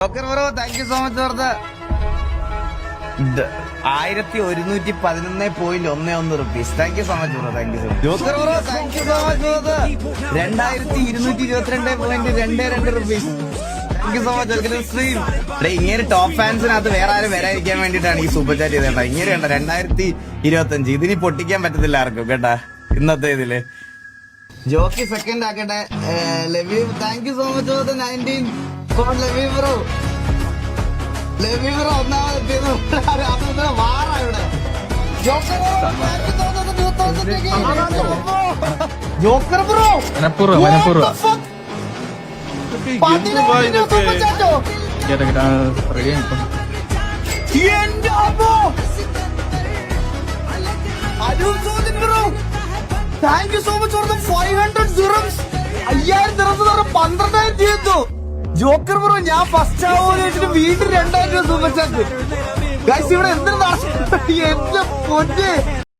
Joker bro, thank you so much for the 1111.11 rupees. Thank you so much bro, thank you so much. Joker bro, thank you so much for the 2222.22 rupees. Thank you so much. Welcome to stream. ഇങ്ങനെ top ഫാൻസിനകത്ത് വേറെ ആരും വരാതിരിക്കാൻ വേണ്ടിയിട്ടാണ് ഈ super chat ചെയ്തേണ്ട. ഇങ്ങനെയുണ്ട് 2025 ഇതിനി പൊട്ടിക്കാൻ പറ്റത്തില്ല ആർക്കും കേട്ടാ ഇന്നത്തെ ഇതില്. ജോക്കി സെക്കൻഡ് ആക്കട്ടെ. ലവി thank you so much for the 19 for ലവി ബ്രോ. ലവി ബ്രോ ഒന്നാമതെത്തിയത് വാറാ ഇവിടെ. Joker bro thank you so much for the 500 dirhams. 5000 dirhams 12,000 ചെയ്തു. ജോക്കർ ബ്രോ ഞാൻ ഫസ്റ്റ് ആവുന്ന വീണ്ടും 2000 രൂപ സൂപ്പർ ചാറ്റ്. ഗൈസ് ഇവിടെ എന്തിനാ എന്റെ പൊന്നെ.